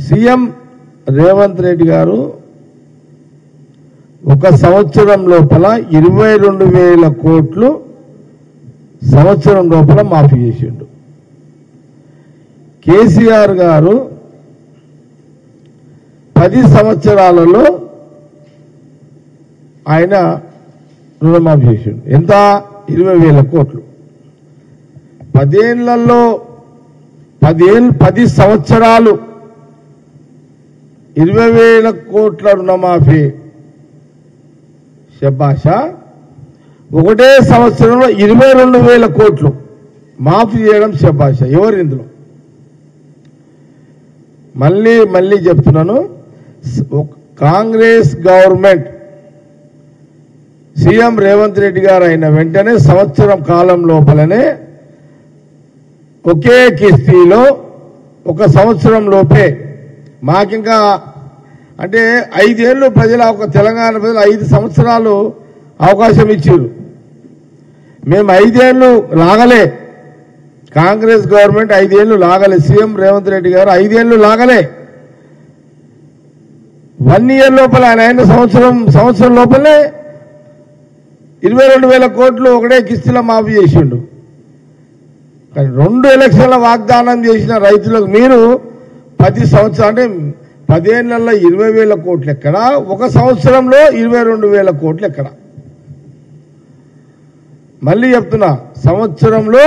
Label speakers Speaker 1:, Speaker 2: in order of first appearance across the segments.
Speaker 1: CM Revanth Reddy గారు ఒక సంవత్సరం లోపల 22,000 కోట్లు సంవత్సరం లోపల మాఫీ చేసిండు. కేసీఆర్ గారు 10 సంవత్సరాలలో ఆయన రుణమాఫీ చేసిండు. ఎంత? 20,000 కోట్లు. 10 ఏళ్లలో 10 సంవత్సరాలు 20,000 కోట్ల రుణమాఫీ. శభాష. ఒకటే సంవత్సరంలో 22,000 కోట్లు మాఫీ చేయడం శభాష. ఎవరు ఇందులో? మళ్ళీ చెప్తున్నాను, కాంగ్రెస్ గవర్నమెంట్ సీఎం రేవంత్ రెడ్డి గారు అయిన వెంటనే సంవత్సరం కాలం లోపలనే ఒకే కిస్తీలో ఒక సంవత్సరం లోపే మాకింకా అంటే 5 ఏళ్ళు తెలంగాణ ప్రజలు 5 సంవత్సరాలు అవకాశం ఇచ్చారు. మేము 5 ఏళ్ళు లాగలే. కాంగ్రెస్ గవర్నమెంట్ 5 ఏళ్ళు లాగలే. సీఎం రేవంత్ రెడ్డి గారు 5 ఏళ్ళు లాగలే. 1 ఇయర్ లోపల ఆయన సంవత్సరం లోపలే 22,000 కోట్లు ఒకటే కిస్తీలో మాఫీ చేసిండు. కానీ 2 ఎలక్షన్ల వాగ్దానం చేసిన రైతులకు మీరు 10 సంవత్సరాలు అంటే 10 ఏళ్లలో 20,000 కోట్లు ఎక్కడ? ఒక సంవత్సరంలో 22,000 కోట్లు ఎక్కడ? మళ్ళీ చెప్తున్నా, సంవత్సరంలో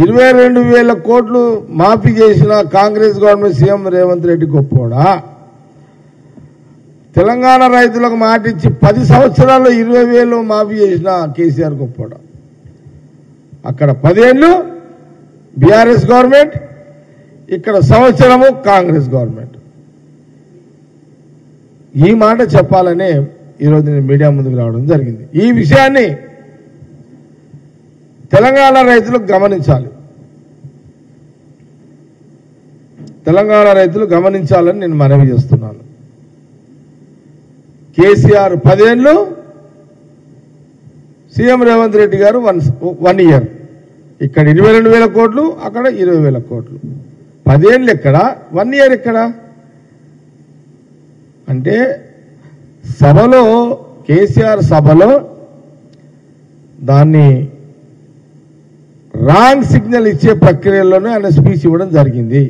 Speaker 1: 22,000 కోట్లు మాఫీ చేసిన కాంగ్రెస్ గవర్నమెంట్ సీఎం రేవంత్ రెడ్డి గొప్పోడా? తెలంగాణ రైతులకు మాటిచ్చి 10 సంవత్సరాల్లో 20,000 మాఫీ చేసిన కేసీఆర్ గొప్పోడా? అక్కడ 10 ఏళ్ళు బీఆర్ఎస్ గవర్నమెంట్, ఇక్కడ సంవత్సరము కాంగ్రెస్ గవర్నమెంట్. ఈ మాట చెప్పాలనే ఈరోజు నేను మీడియా ముందుకు రావడం జరిగింది. ఈ విషయాన్ని తెలంగాణ రైతులు గమనించాలి. తెలంగాణ రైతులు గమనించాలని నేను మనవి చేస్తున్నాను. కేసీఆర్ 10 ఏళ్ళు, సీఎం రేవంత్ రెడ్డి గారు 1 ఇయర్. ఇక్కడ 22,000 కోట్లు, అక్కడ 20,000 కోట్లు. 10 ఏళ్ళు ఎక్కడ? 1 ఇయర్ ఎక్కడ? అంటే సభలో కేసీఆర్ సభలో దాన్ని రాంగ్ సిగ్నల్ ఇచ్చే ప్రక్రియలోనే ఆయన స్పీచ్ ఇవ్వడం జరిగింది.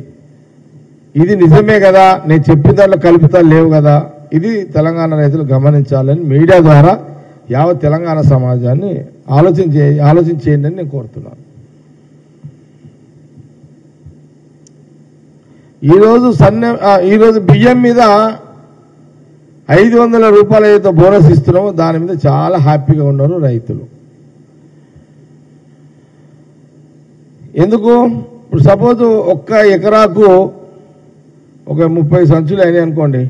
Speaker 1: ఇది నిజమే కదా, నేను చెప్పిన దాంట్లో కలుపుతాలు లేవు కదా, ఇది తెలంగాణ రైతులు గమనించాలని మీడియా ద్వారా యావత్ తెలంగాణ సమాజాన్ని ఆలోచన చేయండి అని నేను కోరుతున్నాను. ఈరోజు బియ్యం మీద 500 రూపాయలు ఏదైతే బోనస్ ఇస్తున్నామో దాని మీద చాలా హ్యాపీగా ఉన్నారు రైతులు. ఎందుకు? ఇప్పుడు సపోజ్ ఒక్క ఎకరాకు ఒక 30 సంచులు అయినాయి అనుకోండి,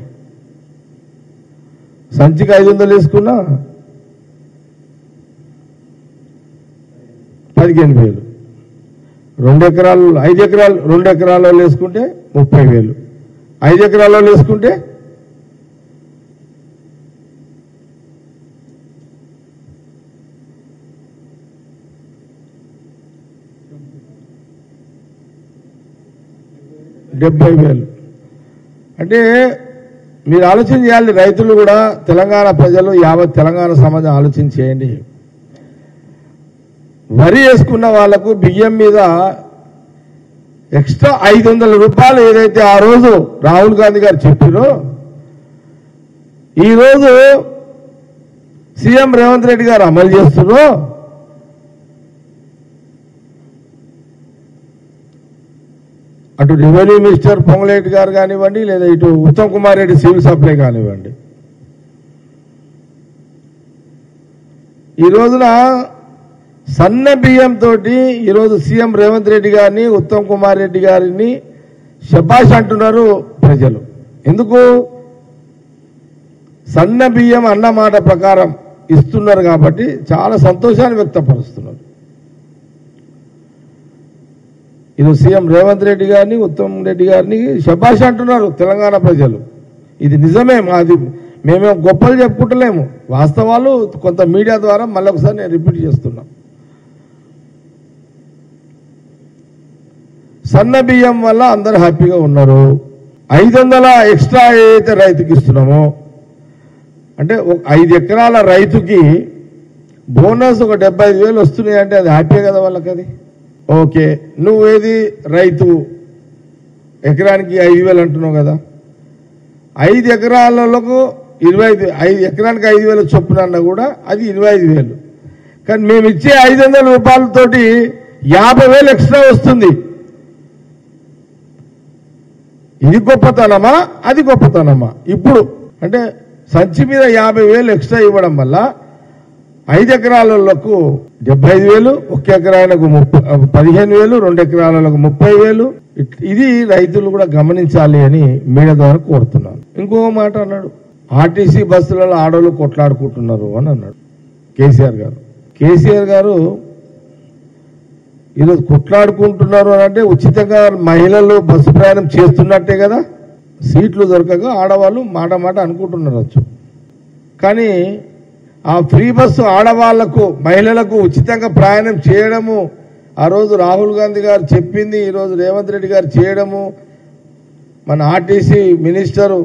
Speaker 1: సంచికి 500 వేసుకున్నా 15,000. 2 ఎకరాలు 5 ఎకరాలు 2 ఎకరాల్లో వేసుకుంటే 30,000. 5 ఎకరాల్లో వేసుకుంటే 70,000. అంటే మీరు ఆలోచన చేయాలి. రైతులు కూడా, తెలంగాణ ప్రజలు, యావత్ తెలంగాణ సమాజం ఆలోచన చేయండి. వరి వేసుకున్న వాళ్లకు బియ్యం మీద ఎక్స్ట్రా 500 రూపాయలు ఏదైతే ఆ రోజు రాహుల్ గాంధీ గారు చెప్పారో, ఈరోజు సీఎం రేవంత్ రెడ్డి గారు అమలు చేస్తున్నారో, అటు రెవెన్యూ మినిస్టర్ పొంగులేటి గారు కానివ్వండి, లేదా ఇటు ఉత్తమ్ కుమార్ రెడ్డి సివిల్ సప్లై కానివ్వండి, ఈ రోజున సన్న బియ్యంతో ఈరోజు సీఎం రేవంత్ రెడ్డి గారిని, ఉత్తమ్ కుమార్ రెడ్డి గారిని శభాష్ అంటున్నారు ప్రజలు. ఎందుకు? సన్న బియ్యం అన్న మాట ప్రకారం ఇస్తున్నారు కాబట్టి చాలా సంతోషాన్ని వ్యక్తపరుస్తున్నారు. ఈరోజు సీఎం రేవంత్ రెడ్డి గారిని, ఉత్తమ్ రెడ్డి గారిని శభాష్ అంటున్నారు తెలంగాణ ప్రజలు. ఇది నిజమే. మేమేం గొప్పలు చెప్పుకుంటలేము, వాస్తవాలు కొంత మీడియా ద్వారా మళ్ళొకసారి నేను రిపీట్ చేస్తున్నా. సన్న బియ్యం వల్ల అందరూ హ్యాపీగా ఉన్నారు. 500 ఎక్స్ట్రా ఏదైతే రైతుకి ఇస్తున్నామో, అంటే 5 ఎకరాల రైతుకి బోనస్ ఒక 75,000 వస్తున్నాయి అంటే అది హ్యాపీ కదా వాళ్ళకి. అది ఓకే. నువ్వేది రైతు ఎకరానికి 5,000 అంటున్నావు కదా, 5 ఎకరాలకు 5 ఎకరానికి 5,000 చొప్పున అన్నా కూడా అది 25,000. కానీ మేము ఇచ్చే 500 రూపాయలతోటి 50,000 ఎక్స్ట్రా వస్తుంది. ఇది గొప్పతనమా అది గొప్పతనమా? ఇప్పుడు అంటే సంచి మీద 50,000 ఎక్స్ట్రా ఇవ్వడం వల్ల 5 ఎకరాలకు 75,000, 1 ఎకరాలకు 15,000, 2 ఎకరాలకు 30,000. ఇది రైతులు కూడా గమనించాలి అని మీడియా ద్వారా కోరుతున్నాను. ఇంకొక మాట అన్నాడు, ఆర్టీసీ బస్సులలో ఆడవాళ్ళు కొట్లాడుకుంటున్నారు అని అన్నాడు కేసీఆర్ గారు. కేసీఆర్ గారు ఈరోజు కొట్లాడుకుంటున్నారు అని అంటే ఉచితంగా మహిళలు బస్సు ప్రయాణం చేస్తున్నట్టే కదా. సీట్లు దొరకగా ఆడవాళ్ళు మాట అనుకుంటున్నారు. కానీ ఆ ఫ్రీ బస్సు ఆడవాళ్లకు మహిళలకు ఉచితంగా ప్రయాణం చేయడము ఆ రోజు రాహుల్ గాంధీ గారు చెప్పింది, ఈరోజు రేవంత్ రెడ్డి గారు చేయడము, మన ఆర్టీసీ మినిస్టరు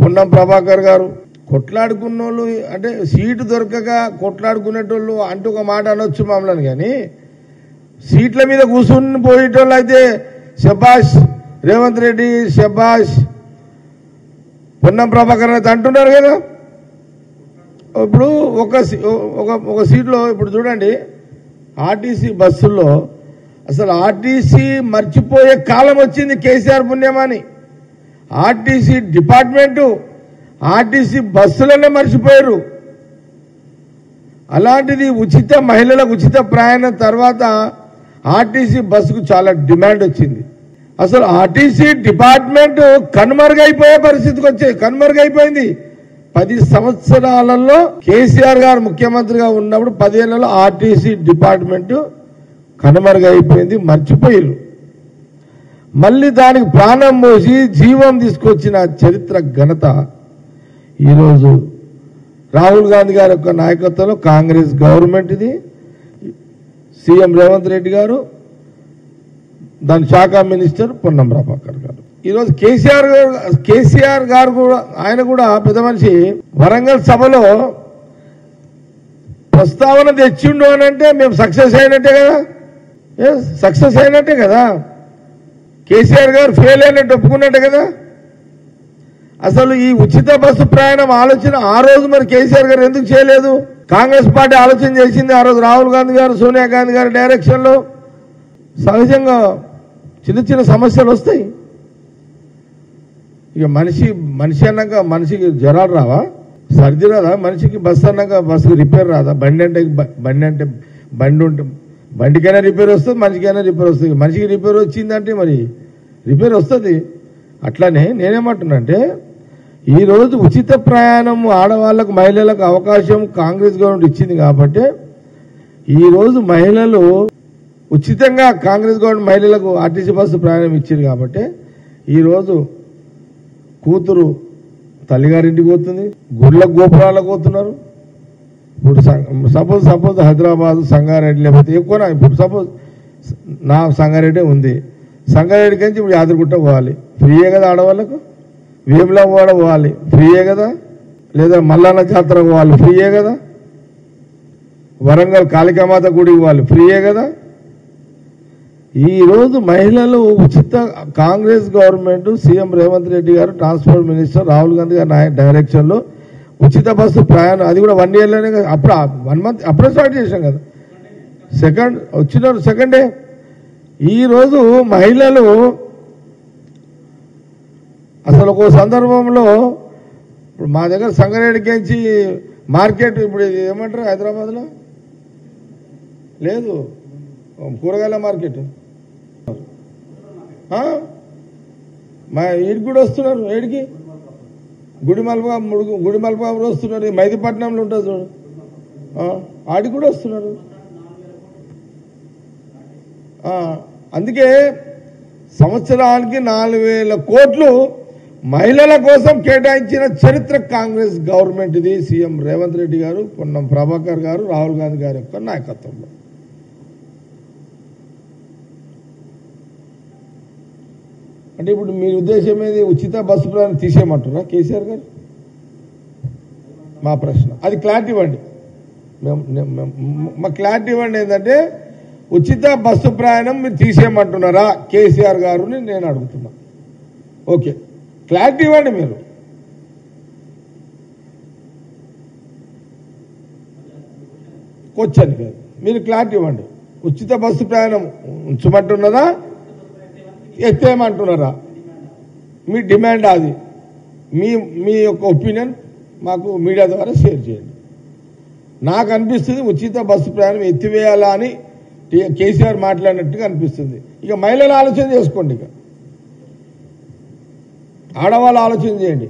Speaker 1: పొన్నం ప్రభాకర్ గారు కొట్లాడుకున్న వాళ్ళు అంటే సీటు దొరకగా కొట్లాడుకునేటోళ్ళు అంటూ ఒక మాట అనొచ్చు మమ్మల్ని. కానీ సీట్ల మీద కూర్చుని పోయేటోళ్ళు అయితే శబాష్ రేవంత్ రెడ్డి, శబాష్ పొన్నం ప్రభాకర్ అయితే అంటున్నారు కదా. ఇప్పుడు ఒక సీట్లో ఇప్పుడు చూడండి, ఆర్టీసీ బస్సుల్లో అసలు ఆర్టీసీ మర్చిపోయే కాలం వచ్చింది కేసీఆర్ పుణ్యమాని. ఆర్టీసీ డిపార్ట్మెంటు ఆర్టీసీ బస్సులనే మర్చిపోయారు. అలాంటిది మహిళలకు ఉచిత ప్రయాణం తర్వాత ఆర్టీసీ బస్సుకు చాలా డిమాండ్ వచ్చింది. అసలు ఆర్టీసీ డిపార్ట్మెంట్ కనుమరుగైపోయే పరిస్థితికి కనుమరుగైపోయింది. 10 సంవత్సరాలలో కేసీఆర్ గారు ముఖ్యమంత్రిగా ఉన్నప్పుడు 10 ఏళ్లలో ఆర్టీసీ డిపార్ట్మెంట్ కనుమరుగైపోయింది, మర్చిపోయారు. మళ్ళీ దానికి ప్రాణం పోసి జీవం తీసుకొచ్చిన చరిత్ర ఘనత ఈరోజు రాహుల్ గాంధీ గారి యొక్క నాయకత్వంలో కాంగ్రెస్ గవర్నమెంట్ ఇది. సీఎం రేవంత్ రెడ్డి గారు, దాని శాఖ మినిస్టర్ పొన్నం ప్రభాకర్ గారు. ఈరోజు కేసీఆర్ గారు కూడా ఆయన కూడా పెద్ద మనిషి వరంగల్ సభలో ప్రస్తావన తెచ్చిండు అని అంటే మేము సక్సెస్ అయినట్టే కదా. కేసీఆర్ గారు ఫెయిల్ అయినట్టు ఒప్పుకున్నట్టే కదా. అసలు ఈ ఉచిత బస్సు ప్రయాణం ఆలోచన ఆ రోజు మరి కేసీఆర్ గారు ఎందుకు చేయలేదు? కాంగ్రెస్ పార్టీ ఆలోచన చేసింది ఆ రోజు. రాహుల్ గాంధీ గారు, సోనియా గాంధీ గారి డైరెక్షన్ లో సహజంగా చిన్న సమస్యలు వస్తాయి. ఇక మనిషి అన్నాక మనిషికి జ్వరాలు రావా, సర్ది రాదా? మనిషికి బస్సు అన్నాక బస్సుకి రిపేర్ రాదా? బండి ఉంటే బండికైనా రిపేర్ వస్తుంది, మనిషికైనా రిపేర్ వస్తుంది. మనిషికి రిపేర్ వచ్చిందంటే మరి రిపేర్ వస్తుంది. అట్లానే నేనేమంటున్నా అంటే ఈరోజు ఉచిత ప్రయాణం ఆడవాళ్లకు మహిళలకు అవకాశం కాంగ్రెస్ గవర్నమెంట్ ఇచ్చింది కాబట్టి ఈరోజు మహిళలు ఉచితంగా కాంగ్రెస్ గవర్నమెంట్ మహిళలకు ఆర్టీసీ బస్సు ప్రయాణం ఇచ్చింది కాబట్టి ఈరోజు కూతురు తల్లిగారింటికి పోతుంది, గుడ్ల గోపురాలకు పోతున్నారు. ఇప్పుడు సపోజ్ హైదరాబాద్ సంగారెడ్డి లేకపోతే ఎక్కువ, ఇప్పుడు సపోజ్ నా సంగారెడ్డి ఉంది, సంగారెడ్డికి నుంచి ఇప్పుడు యాదగిరిగుట్ట పోవాలి, ఫ్రీయే కదా ఆడవాళ్ళకు. వేములవాడ పోవాలి, ఫ్రీయే కదా. లేదా మల్లన్న జాతర పోవాలి, ఫ్రీయే కదా. వరంగల్ కాళికామాత గుడికి పోవాలి, ఫ్రీయే కదా. ఈరోజు మహిళలు ఉచిత కాంగ్రెస్ గవర్నమెంట్ సీఎం రేవంత్ రెడ్డి గారు, ట్రాన్స్పోర్ట్ మినిస్టర్ రాహుల్ గాంధీ గారి డైరెక్షన్లో ఉచిత బస్సు ప్రయాణం, అది కూడా 1 ఇయర్లోనే కదా. అప్పుడు 1 మంత్ అప్పుడే స్టార్ట్ చేశాం కదా. Second day. ఈరోజు మహిళలు అసలు ఒక సందర్భంలో ఇప్పుడు మా దగ్గర సంగారెడ్డికి మార్కెట్ ఇప్పుడు ఏమంటారు హైదరాబాద్లో లేదు, కూరగాయల మార్కెట్ మా ఈడికి కూడా వస్తున్నారు. ఏడికి గుడిమల్పగా వస్తున్నారు. మైదీపట్నంలో ఉంటుంది చూడు, ఆడికి కూడా వస్తున్నారు. అందుకే సంవత్సరానికి 4,000 కోట్లు మహిళల కోసం కేటాయించిన చరిత్ర కాంగ్రెస్ గవర్నమెంట్ ఇది. సీఎం రేవంత్ రెడ్డి గారు, పొన్నం ప్రభాకర్ గారు, రాహుల్ గాంధీ గారి యొక్క నాయకత్వంలో. అంటే ఇప్పుడు మీ ఉద్దేశం ఏది ఉచిత బస్సు ప్రయాణం తీసేయమంటున్నా కేసీఆర్ గారు? మా ప్రశ్న అది క్లారిటీ ఇవ్వండి. మా క్లారిటీ ఇవ్వండి. ఏంటంటే ఉచిత బస్సు ప్రయాణం మీరు తీసేయమంటున్నారా కేసీఆర్ గారుని నేను అడుగుతున్నా. ఓకే, క్లారిటీ ఇవ్వండి. మీరు క్వశ్చన్ కాదు, మీరు క్లారిటీ ఇవ్వండి. ఉచిత బస్సు ప్రయాణం ఉంచమంటున్నారా, ఎత్తేయమంటున్నారా? మీ డిమాండ్ అది. మీ యొక్క ఒపీనియన్ మాకు మీడియా ద్వారా షేర్ చేయండి. నాకు అనిపిస్తుంది ఉచిత బస్సు ప్రయాణం ఎత్తివేయాలా అని కేసీఆర్ మాట్లాడినట్టుగా అనిపిస్తుంది. ఇక మహిళలు ఆలోచన చేసుకోండి, ఇక ఆడవాళ్ళు ఆలోచన చేయండి.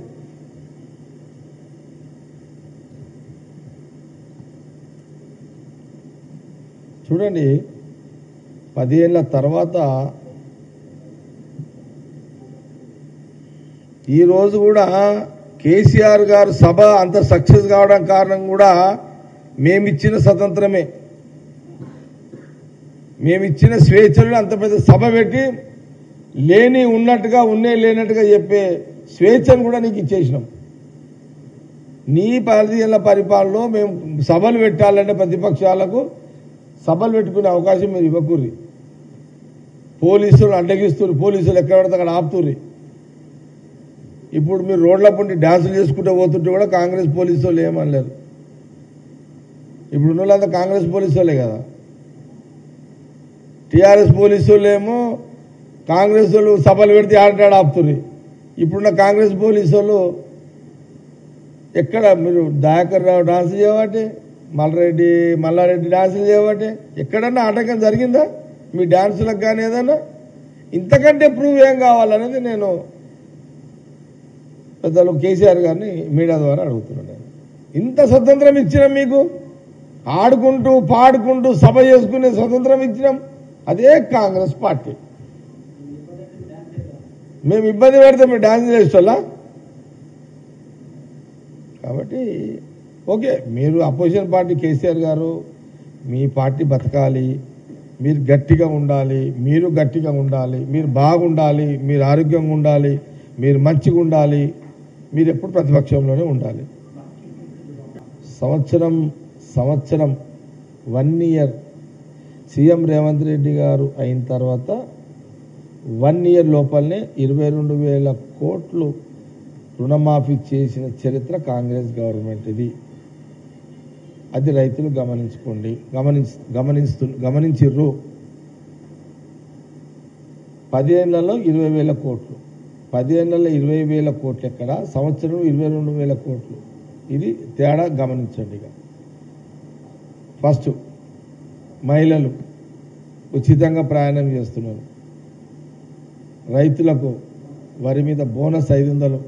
Speaker 1: చూడండి, 10 ఏళ్ల తర్వాత ఈరోజు కూడా కేసీఆర్ గారు సభ అంత సక్సెస్ కావడం కారణం కూడా మేమిచ్చిన స్వతంత్రమే. మేమిచ్చిన స్వేచ్ఛలు అంత పెద్ద సభ పెట్టి లేని ఉన్నట్టుగా ఉన్నే లేనట్టుగా చెప్పే స్వేచ్ఛను కూడా నీకు ఇచ్చేసినాం. నీ 10 ఏళ్ల పరిపాలనలో మేము సభలు పెట్టాలంటే ప్రతిపక్షాలకు సభలు పెట్టుకునే అవకాశం మీరు ఇవ్వకూరి. పోలీసులు అడ్డగిస్తున్నారు, పోలీసులు ఎక్కడ పడితే అక్కడ ఆపుతుర్రి. ఇప్పుడు మీరు రోడ్ల పుండి డ్యాన్సులు చేసుకుంటూ పోతుంటే కూడా కాంగ్రెస్ పోలీసు వాళ్ళు ఏమనలేరు. ఇప్పుడు ఉన్న వాళ్ళంతా కాంగ్రెస్ పోలీసు వాళ్ళే కదా. టీఆర్ఎస్ పోలీసు వాళ్ళు ఏమో కాంగ్రెస్ వాళ్ళు సభలు పెడితే ఆడటాడు ఆపుతుర్రి. ఇప్పుడున్న కాంగ్రెస్ పోలీసు వాళ్ళు ఎక్కడ మీరు దయాకర్ రావు డాన్స్ చేయబట్టే, మల్లారెడ్డి డాన్సులు చేయబట్టే ఎక్కడన్నా ఆటంకం జరిగిందా మీ డాన్సులకు కానీ? ఏదన్నా ఇంతకంటే ప్రూవ్ ఏం కావాలనేది నేను పెద్దలు కేసీఆర్ గారిని మీడియా ద్వారా అడుగుతున్నాను. ఇంత స్వతంత్రం ఇచ్చినాం మీకు, ఆడుకుంటూ పాడుకుంటూ సభ చేసుకునే స్వతంత్రం ఇచ్చినాం. అదే కాంగ్రెస్ పార్టీ. మేము ఇబ్బంది పెడితే మీరు డాన్స్ చేసేవాళ్ళ? కాబట్టి ఓకే, మీరు అపోజిషన్ పార్టీ కేసీఆర్ గారు, మీ పార్టీ బతకాలి, మీరు గట్టిగా ఉండాలి, మీరు గట్టిగా ఉండాలి, మీరు బాగుండాలి, మీరు ఆరోగ్యంగా ఉండాలి, మీరు మంచిగా ఉండాలి, మీరు ఎప్పుడు ప్రతిపక్షంలోనే ఉండాలి. సంవత్సరం 1 ఇయర్ సీఎం రేవంత్ రెడ్డి గారు అయిన తర్వాత 1 ఇయర్ లోపలనే 22,000 కోట్లు రుణమాఫీ చేసిన చరిత్ర కాంగ్రెస్ గవర్నమెంట్ ఇది. అది రైతులు గమనించుకోండి, గమనించిర్రు. 10 ఏళ్లలో 20,000 కోట్లు, 10 ఏళ్లలో 20,000 కోట్లు ఎక్కడ, సంవత్సరం 22,000 కోట్లు. ఇది తేడా గమనించండి. ఇక ఫస్ట్ మహిళలు ఉచితంగా ప్రయాణం చేస్తున్నారు. రైతులకు వరి మీద బోనస్ 500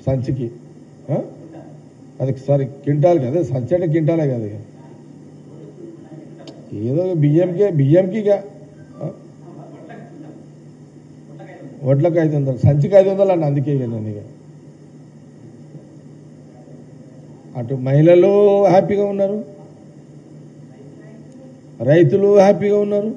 Speaker 1: సంచికి. అది సారీ క్వింటాల్ కదా, సంచి అంటే క్వింటాలే కదా. ఏదో బియ్యంకిగా వడ్లకు 500, సంచికి 500 అండి. అందుకే కదండి. ఇక అటు మహిళలు హ్యాపీగా ఉన్నారు, రైతులు హ్యాపీగా ఉన్నారు.